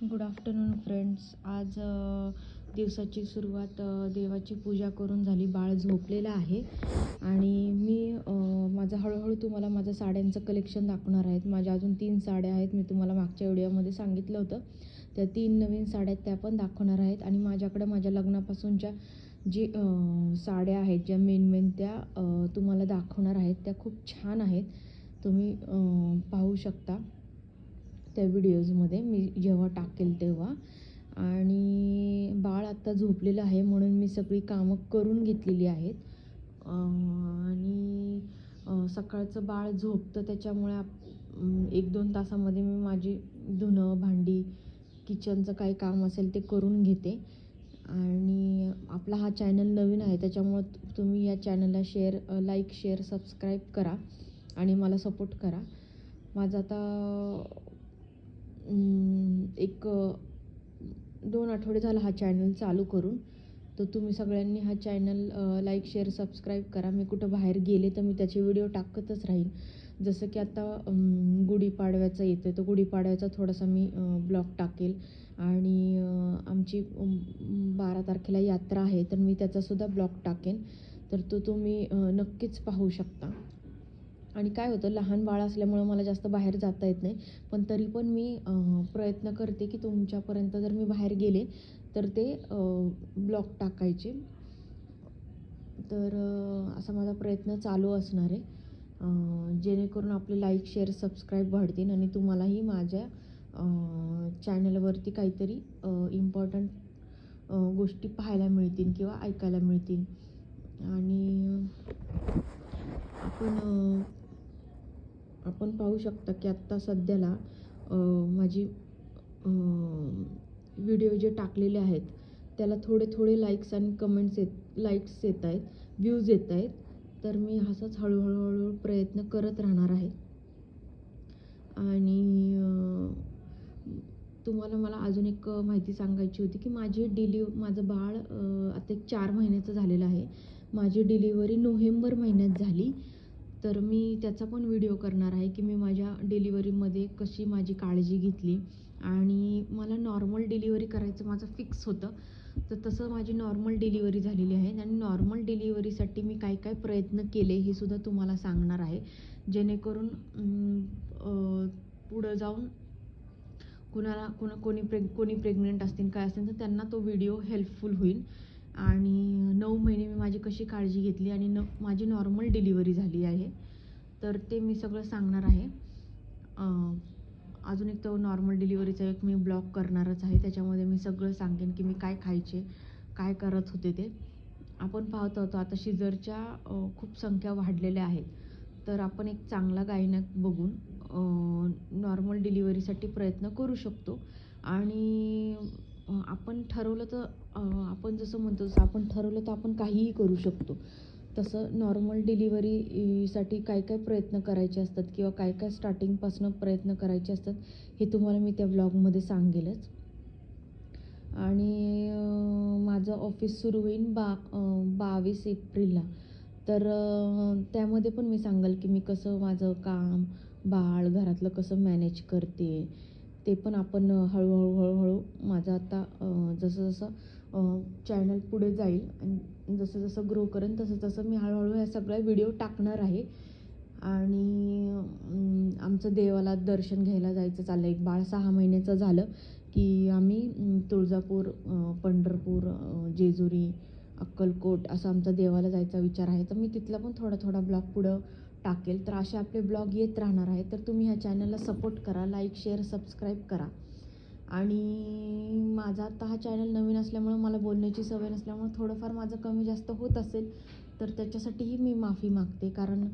Good afternoon friends. आज दिवसाची सुरुवात देवाची पूजा करून झाली. बाळ झोपलेलं आहे आणि मी माझं हळूहळू तुम्हाला माझं साड्यांचं कलेक्शन दाखवणार आहेत. माझ्या अजून 3 साड्या आहेत. मी तुम्हाला मागच्या व्हिडिओमध्ये सांगितलं होतं. त्या 3 नवीन साड्या आहेत त्या पण दाखवणार आहेत आणि माझ्याकडे माझ्या लग्नापासूनच्या जी साड्या आहेत ज्या मेन त्या तुम्हाला दाखवणार आहेत. त्या खूप छान आहेत. तुम्ही पाहू शकता त्या व्हिडिओजमध्ये मी जेव्हा टाकेल तेव्हा. आणि बाळ आत्ता झोपलेलं आहे म्हणून मी सगळी कामं करून घेतलेली आहेत. आणि सकाळचं बाळ झोपतं त्याच्यामुळे 1-2 तासामध्ये मी माझी धुणं भांडी किचनचं काही काम असेल ते करून घेते. आणि आपला हा चॅनल नवीन आहे त्याच्यामुळं तुम्ही या चॅनलला लाईक शेअर सबस्क्राईब करा आणि मला सपोर्ट करा. माझं आता एक 2 आठवडे झाला हा चॅनल चालू करून. तर तुम्ही सगळ्यांनी हा चॅनल लाईक शेअर सबस्क्राईब करा. मी कुठं बाहेर गेले तर मी त्याचे व्हिडिओ टाकतच राहीन. जसं की आता गुढीपाडव्याचा येतो आहे तर गुढीपाडव्याचा थोडासा मी ब्लॉग टाकेल. आणि आमची 12 तारखेला यात्रा आहे तर मी त्याचासुद्धा ब्लॉग टाकेन. तर तो तुम्ही नक्कीच पाहू शकता. आणि काय होतं, लहान बाळ असल्यामुळं मला जास्त बाहेर जाता येत नाही. पण तरी पण मी प्रयत्न करते की तुमच्यापर्यंत जर मी बाहेर गेले तर ते ब्लॉग टाकायचे. तर असा माझा प्रयत्न चालू असणार आहे. जेणेकरून आपले लाईक शेअर सबस्क्राईब वाढतील आणि तुम्हालाही माझ्या चॅनलवरती काहीतरी इम्पॉर्टंट गोष्टी पाहायला मिळतील किंवा ऐकायला मिळतील. आणि आपण पाहू शकता की आत्ता सध्याला माझी व्हिडिओ जे टाकलेले आहेत त्याला थोडे लाईक्स आणि लाईक्स येत आहेत, व्ह्यूज येत आहेत. तर मी असंच हळूहळू प्रयत्न करत राहणार आहे. आणि तुम्हाला मला अजून एक माहिती सांगायची होती की माझं बाळ आता 4 महिन्याचं झालेलं आहे. माझी डिलिव्हरी नोव्हेंबर महिन्यात झाली. तर मी त्याचा पण व्हिडिओ करणार आहे की मी माझ्या डिलिव्हरीमध्ये कशी माझी काळजी घेतली. आणि मला नॉर्मल डिलिव्हरी करायचं माझं फिक्स होतं. तर तसं माझी नॉर्मल डिलिव्हरी झालेली आहे आणि नॉर्मल डिलिव्हरीसाठी मी काय काय प्रयत्न केले हे सुद्धा तुम्हाला सांगणार आहे. जेणेकरून पुढं जाऊन कोणी प्रेग्नंट असतील काय असतील तर त्यांना तो व्हिडिओ हेल्पफुल होईल. आणि 9 महिने मी माझी कशी काळजी घेतली आणि माझी नॉर्मल डिलिव्हरी झाली आहे. तर ते मी सगळं सांगणार आहे. अजून एक तो नॉर्मल डिलिव्हरीचा एक मी ब्लॉग करणारच आहे. त्याच्यामध्ये मी सगळं सांगेन की मी काय खायचे, काय करत होते ते. आपण पाहत होतो आता शिजरच्या खूप संख्या वाढलेल्या आहेत. तर आपण एक चांगला गायनॅक बघून नॉर्मल डिलिव्हरीसाठी प्रयत्न करू शकतो. आणि आपण ठरवलं तर आपण जसं म्हणतो तसं आपण ठरवलं तर आपण काहीही करू शकतो. तसं नॉर्मल डिलिव्हरीसाठी काय काय प्रयत्न करायचे असतात किंवा काय काय स्टार्टिंगपासून प्रयत्न करायचे असतात हे तुम्हाला मी त्या ब्लॉगमध्ये सांगेलच. आणि माझं ऑफिस सुरू होईल 22 एप्रिलला. तर त्यामध्ये पण मी सांगेल की मी कसं माझं काम, बाळ, घरातलं कसं मॅनेज करते. ते पण आपण हळूहळू माझं आता जसं चॅनल पुढे जाईल आणि जसं ग्रो करेन तसं मी हळूहळू ह्या सगळ्या व्हिडिओ टाकणार आहे. आणि आमचं देवाला दर्शन घ्यायला जायचं चाललं आहे. एक बाळ 6 महिन्याचं झालं की आम्ही तुळजापूर, पंढरपूर, जेजुरी, अक्कलकोट असं आमचा देवाला जायचा विचार आहे. तर मी तिथला पण थोडा ब्लॉग पुढं टाकेल. तर असे आपले ब्लॉग येत राहणार आहे. तर तुम्ही ह्या चॅनलला सपोर्ट करा, लाईक शेअर सबस्क्राईब करा. आणि माझा आता हा चॅनल नवीन असल्यामुळं मला बोलण्याची सवय नसल्यामुळं थोडंफार माझं कमी जास्त होत असेल तर त्याच्यासाठीही मी माफी मागते. कारण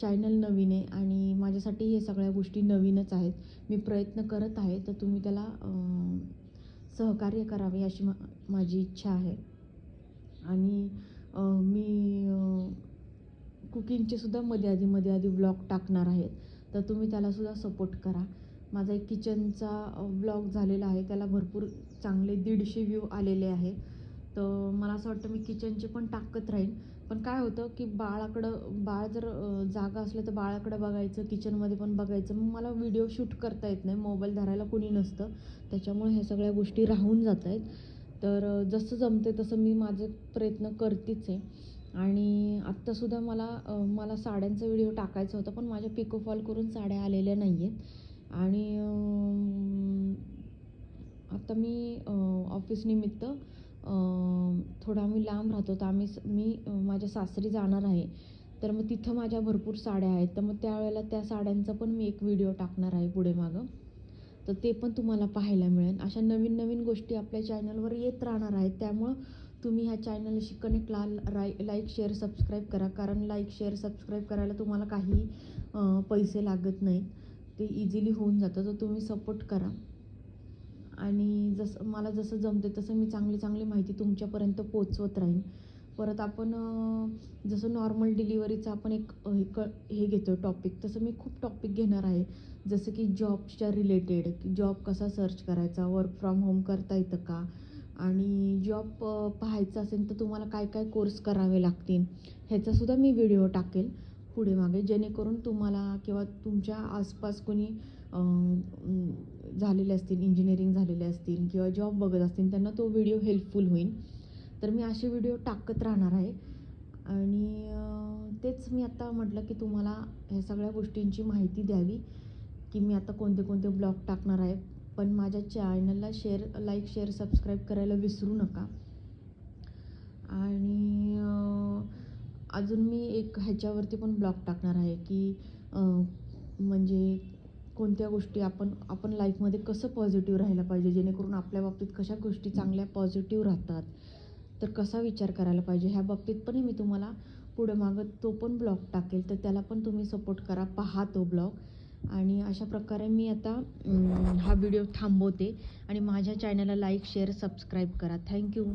चॅनल नवीन आहे आणि माझ्यासाठी हे सगळ्या गोष्टी नवीनच आहेत. मी प्रयत्न करत आहे तर तुम्ही त्याला सहकार्य करावे अशी माझी इच्छा आहे. आणि मी कुकिंगचे सुद्धा मध्ये आधी ब्लॉग टाकणार आहेत. तर तुम्ही त्यालासुद्धा सपोर्ट करा. माझा एक किचनचा ब्लॉग झालेला आहे. त्याला भरपूर चांगले 150 व्ह्यू आलेले आहे. तर मला असं वाटतं मी किचनचे पण टाकत राहीन. पण काय होतं की बाळ जर जागा असलं तर बाळाकडं बघायचं, किचनमध्ये पण बघायचं, मग मला व्हिडिओ शूट करता येत नाही, मोबाईल धरायला कोणी नसतं, त्याच्यामुळे ह्या सगळ्या गोष्टी राहून जात आहेत. तर जसं जमते तसं मी माझे प्रयत्न करतेच आहे. आणि आत्तासुद्धा मला साड्यांचा व्हिडिओ टाकायचा होता, पण माझ्या पिको फॉल करून साड्या आलेल्या नाही आहेत. आणि आता मी ऑफिसनिमित्त थोडं आम्ही लांब राहतो, तर मी माझ्या सासरी जाणार आहे. तर मग तिथं माझ्या भरपूर साड्या आहेत, तर मग त्यावेळेला त्या साड्यांचा पण मी एक व्हिडिओ टाकणार आहे पुढे मागं. तर ते पण तुम्हाला पाहायला मिळेल. अशा नवीन नवीन गोष्टी आपल्या चॅनलवर येत राहणार आहेत. त्यामुळं तुम्ही ह्या चॅनलशी कनेक्ट लाईक, शेअर, सबस्क्राईब करा. कारण लाईक, शेअर, सबस्क्राईब करायला तुम्हाला काही पैसे लागत नाहीत. ते इझिली होऊन जातं. तर तुम्ही सपोर्ट करा. आणि मला जसं जमते तसं मी चांगली माहिती तुमच्यापर्यंत पोचवत राहीन. परत आपण जसं नॉर्मल डिलिव्हरीचं आपण एक हे घेतो टॉपिक, तसं मी खूप टॉपिक घेणार आहे. जसं की जॉबच्या रिलेटेड, जॉब कसा सर्च करायचा, वर्क फ्रॉम होम करता येतं का, आणि जॉब पाहायचा असेल तर तुम्हाला काय काय कोर्स करावे लागतील, ह्याचासुद्धा मी व्हिडिओ टाकेल पुढे मागे, जेणेकरून तुम्हाला किंवा तुमच्या आसपास कोणी झालेले असतील, इंजिनिअरिंग झालेले असतील किंवा जॉब बघत असतील, त्यांना तो व्हिडिओ हेल्पफुल होईल. तर मी असे व्हिडिओ टाकत राहणार आहे. आणि तेच मी आता म्हटलं की तुम्हाला ह्या सगळ्या गोष्टींची माहिती द्यावी की मी आता कोणते कोणते ब्लॉग टाकणार आहे. पण माझ्या चॅनलला लाईक, शेअर, सबस्क्राईब करायला विसरू नका. आणि अजून मी एक ह्याच्यावरती पण ब्लॉग टाकणार आहे की म्हणजे कोणत्या गोष्टी आपण लाईफमध्ये कसं पॉझिटिव्ह राहायला पाहिजे, जेणेकरून आपल्या बाबतीत कशा गोष्टी चांगल्या पॉझिटिव्ह राहतात, तर कसा विचार करायला पाहिजे, ह्या बाबतीत पण मी तुम्हाला पुढं मागं तो पण ब्लॉग टाकेल. तर त्याला पण तुम्ही सपोर्ट करा, पहा तो ब्लॉग. आणि अशा प्रकारे मी आता हा व्हिडिओ थांबवते आणि माझ्या चॅनलला लाईक, शेअर, सबस्क्राईब करा. थँक्यू.